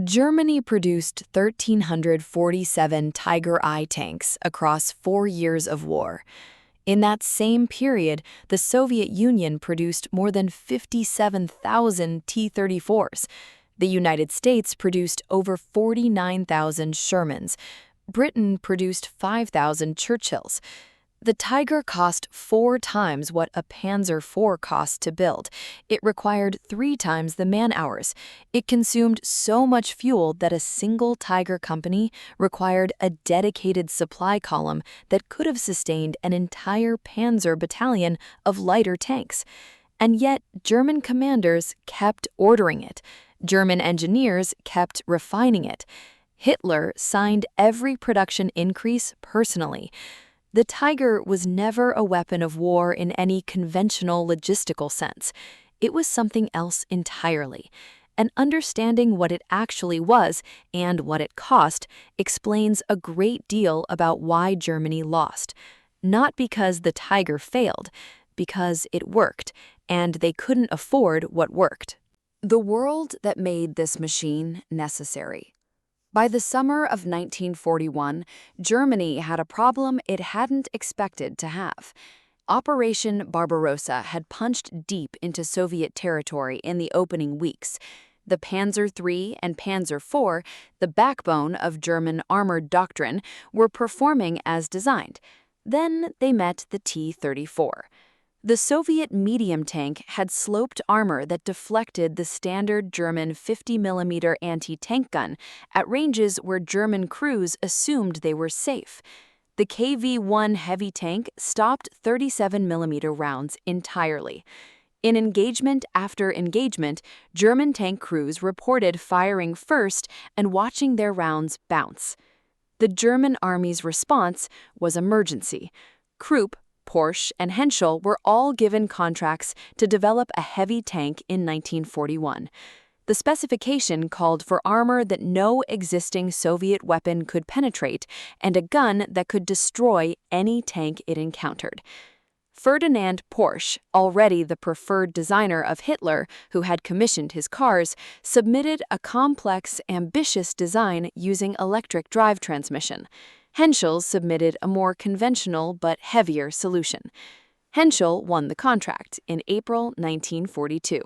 Germany produced 1,347 Tiger I tanks across 4 years of war. In that same period, the Soviet Union produced more than 57,000 T-34s. The United States produced over 49,000 Shermans. Britain produced 5,000 Churchills. The Tiger cost 4 times what a Panzer IV cost to build. It required 3 times the man-hours. It consumed so much fuel that a single Tiger company required a dedicated supply column that could have sustained an entire Panzer battalion of lighter tanks. And yet, German commanders kept ordering it. German engineers kept refining it. Hitler signed every production increase personally. The Tiger was never a weapon of war in any conventional logistical sense. It was something else entirely. And understanding what it actually was and what it cost explains a great deal about why Germany lost. Not because the Tiger failed, because it worked, and they couldn't afford what worked. The world that made this machine necessary. By the summer of 1941, Germany had a problem it hadn't expected to have. Operation Barbarossa had punched deep into Soviet territory in the opening weeks. The Panzer III and Panzer IV, the backbone of German armored doctrine, were performing as designed. Then they met the T-34. The Soviet medium tank had sloped armor that deflected the standard German 50mm anti-tank gun at ranges where German crews assumed they were safe. The KV-1 heavy tank stopped 37mm rounds entirely. In engagement after engagement, German tank crews reported firing first and watching their rounds bounce. The German army's response was emergency. Krupp, Porsche, and Henschel were all given contracts to develop a heavy tank in 1941. The specification called for armor that no existing Soviet weapon could penetrate and a gun that could destroy any tank it encountered. Ferdinand Porsche, already the preferred designer of Hitler, who had commissioned his cars, submitted a complex, ambitious design using electric drive transmission. Henschel submitted a more conventional but heavier solution. Henschel won the contract in April 1942.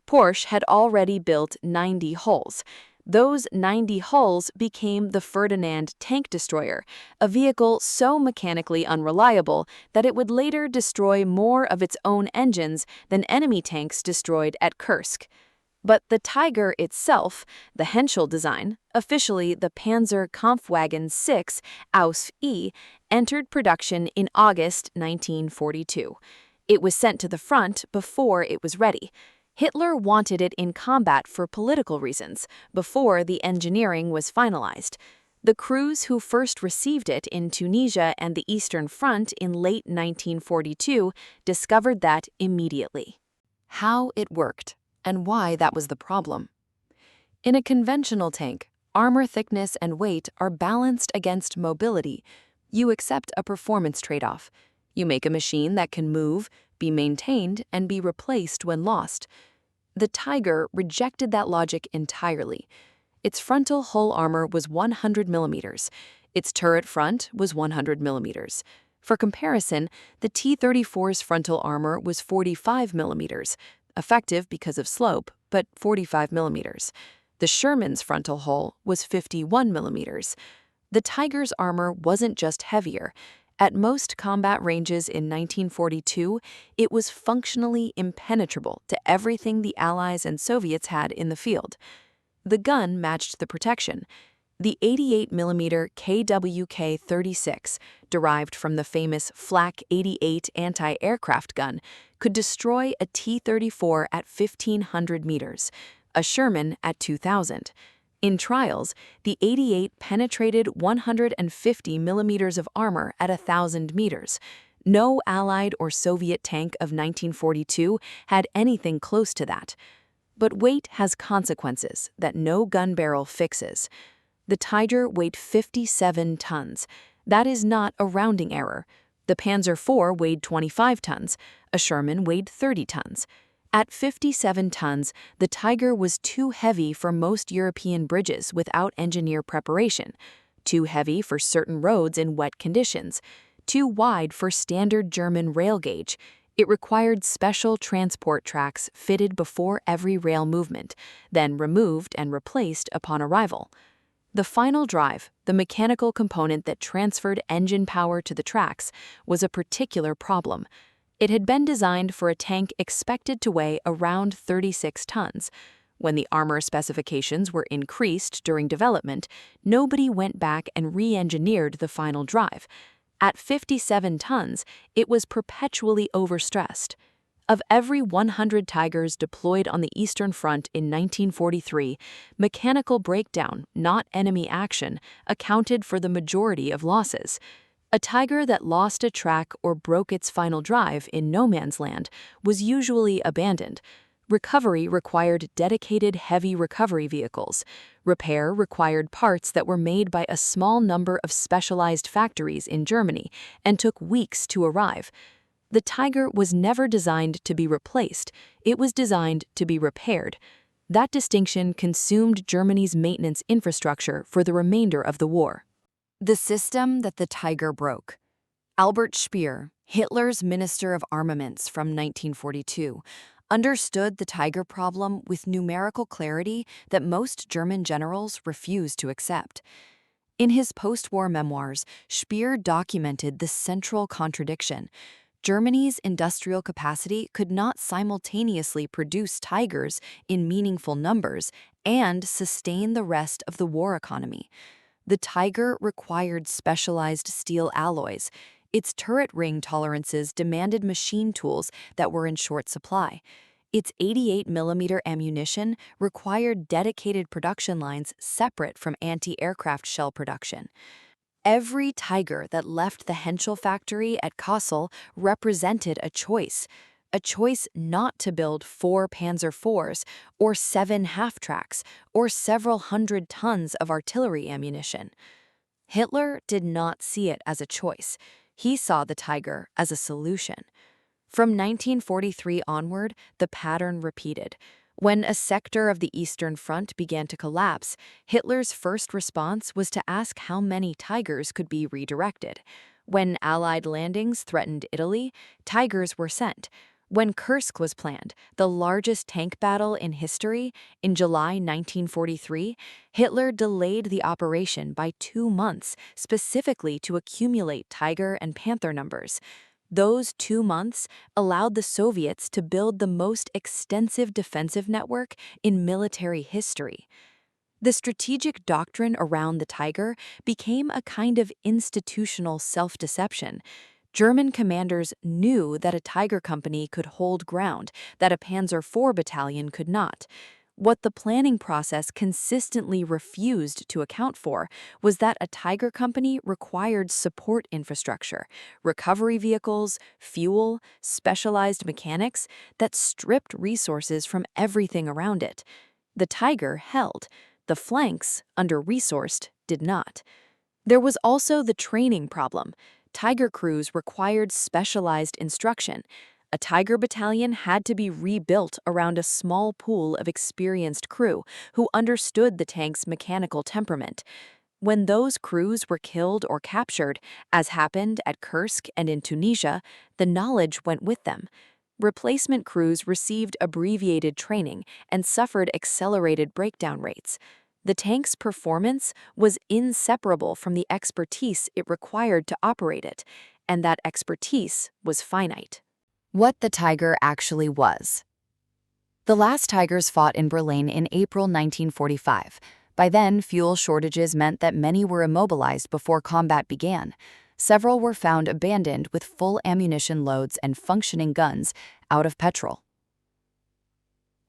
Porsche had already built 90 hulls. Those 90 hulls became the Ferdinand tank destroyer, a vehicle so mechanically unreliable that it would later destroy more of its own engines than enemy tanks destroyed at Kursk. But the Tiger itself, the Henschel design, officially the Panzer Kampfwagen 6 Aus E, entered production in August 1942. It was sent to the front before it was ready. Hitler wanted it in combat for political reasons, before the engineering was finalized. The crews who first received it in Tunisia and the Eastern Front in late 1942 discovered that immediately. How it worked, and why that was the problem. In a conventional tank, armor thickness and weight are balanced against mobility. You accept a performance trade-off. You make a machine that can move, be maintained, and be replaced when lost. The Tiger rejected that logic entirely. Its frontal hull armor was 100mm. Its turret front was 100mm. For comparison, the T-34's frontal armor was 45mm. Effective because of slope, but 45mm. The Sherman's frontal hull was 51mm. The Tiger's armor wasn't just heavier. At most combat ranges in 1942, it was functionally impenetrable to everything the Allies and Soviets had in the field. The gun matched the protection. The 88mm KWK-36, derived from the famous Flak 88 anti-aircraft gun, could destroy a T-34 at 1,500 meters, a Sherman at 2,000. In trials, the 88 penetrated 150 millimeters of armor at 1,000 meters. No Allied or Soviet tank of 1942 had anything close to that. But weight has consequences that no gun barrel fixes. The Tiger weighed 57 tons. That is not a rounding error. The Panzer IV weighed 25 tons. A Sherman weighed 30 tons. At 57 tons, the Tiger was too heavy for most European bridges without engineer preparation, too heavy for certain roads in wet conditions, too wide for standard German rail gauge. It required special transport tracks fitted before every rail movement, then removed and replaced upon arrival. The final drive, the mechanical component that transferred engine power to the tracks, was a particular problem. It had been designed for a tank expected to weigh around 36 tons. When the armor specifications were increased during development, nobody went back and re-engineered the final drive. At 57 tons, it was perpetually overstressed. Of every 100 Tigers deployed on the Eastern Front in 1943, mechanical breakdown, not enemy action, accounted for the majority of losses. A Tiger that lost a track or broke its final drive in no man's land was usually abandoned. Recovery required dedicated heavy recovery vehicles. Repair required parts that were made by a small number of specialized factories in Germany and took weeks to arrive. The Tiger was never designed to be replaced, it was designed to be repaired. That distinction consumed Germany's maintenance infrastructure for the remainder of the war. The system that the Tiger broke. Albert Speer, Hitler's Minister of Armaments from 1942, understood the Tiger problem with numerical clarity that most German generals refused to accept. In his post-war memoirs, Speer documented the central contradiction. Germany's industrial capacity could not simultaneously produce Tigers in meaningful numbers and sustain the rest of the war economy. The Tiger required specialized steel alloys. Its turret ring tolerances demanded machine tools that were in short supply. Its 88mm ammunition required dedicated production lines separate from anti-aircraft shell production. Every Tiger that left the Henschel factory at Kassel represented a choice not to build 4 Panzer IVs or 7 half-tracks or several hundred tons of artillery ammunition. Hitler did not see it as a choice. He saw the Tiger as a solution. From 1943 onward, the pattern repeated. When a sector of the Eastern Front began to collapse, Hitler's first response was to ask how many Tigers could be redirected. When Allied landings threatened Italy, Tigers were sent. When Kursk was planned, the largest tank battle in history, in July 1943, Hitler delayed the operation by 2 months specifically to accumulate Tiger and Panther numbers. Those 2 months allowed the Soviets to build the most extensive defensive network in military history. The strategic doctrine around the Tiger became a kind of institutional self-deception. German commanders knew that a Tiger company could hold ground, that a Panzer IV battalion could not. What the planning process consistently refused to account for was that a Tiger company required support infrastructure, recovery vehicles, fuel, specialized mechanics that stripped resources from everything around it. The Tiger held. The flanks, under-resourced, did not. There was also the training problem. Tiger crews required specialized instruction. A Tiger battalion had to be rebuilt around a small pool of experienced crew who understood the tank's mechanical temperament. When those crews were killed or captured, as happened at Kursk and in Tunisia, the knowledge went with them. Replacement crews received abbreviated training and suffered accelerated breakdown rates. The tank's performance was inseparable from the expertise it required to operate it, and that expertise was finite. What the Tiger actually was. The last Tigers fought in Berlin in April 1945. By then, fuel shortages meant that many were immobilized before combat began. Several were found abandoned with full ammunition loads and functioning guns, out of petrol.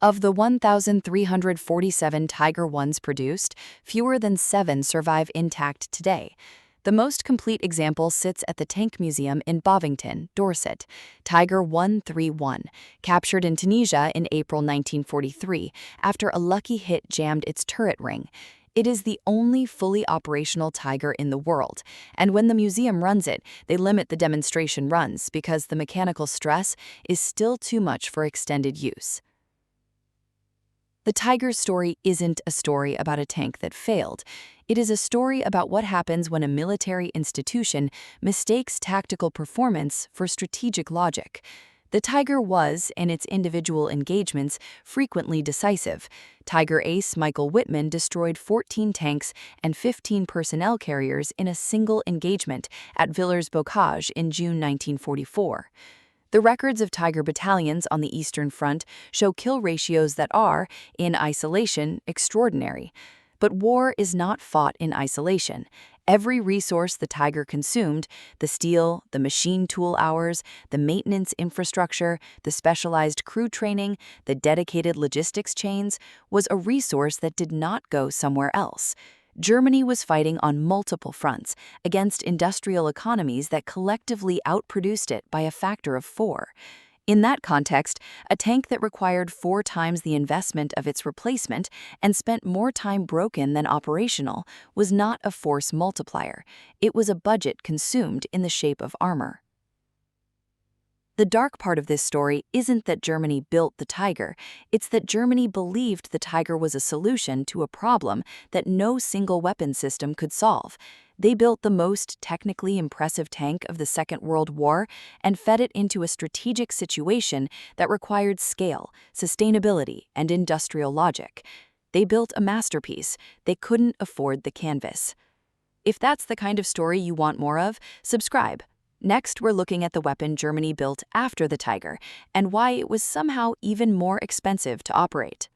Of the 1,347 Tiger Is produced, fewer than 7 survive intact today. The most complete example sits at the Tank Museum in Bovington, Dorset. Tiger 131, captured in Tunisia in April 1943 after a lucky hit jammed its turret ring. It is the only fully operational Tiger in the world, and when the museum runs it, they limit the demonstration runs because the mechanical stress is still too much for extended use. The Tiger's story isn't a story about a tank that failed. It is a story about what happens when a military institution mistakes tactical performance for strategic logic. The Tiger was, in its individual engagements, frequently decisive. Tiger ace Michael Whitman destroyed 14 tanks and 15 personnel carriers in a single engagement at Villers-Bocage in June 1944. The records of Tiger battalions on the Eastern Front show kill ratios that are, in isolation, extraordinary. But war is not fought in isolation. Every resource the Tiger consumed, the steel, the machine tool hours, the maintenance infrastructure, the specialized crew training, the dedicated logistics chains, was a resource that did not go somewhere else. Germany was fighting on multiple fronts against industrial economies that collectively outproduced it by a factor of 4. In that context, a tank that required 4 times the investment of its replacement and spent more time broken than operational was not a force multiplier. It was a budget consumed in the shape of armor. The dark part of this story isn't that Germany built the Tiger, it's that Germany believed the Tiger was a solution to a problem that no single weapon system could solve. They built the most technically impressive tank of the Second World War and fed it into a strategic situation that required scale, sustainability, and industrial logic. They built a masterpiece. They couldn't afford the canvas. If that's the kind of story you want more of, subscribe. Next, we're looking at the weapon Germany built after the Tiger and why it was somehow even more expensive to operate.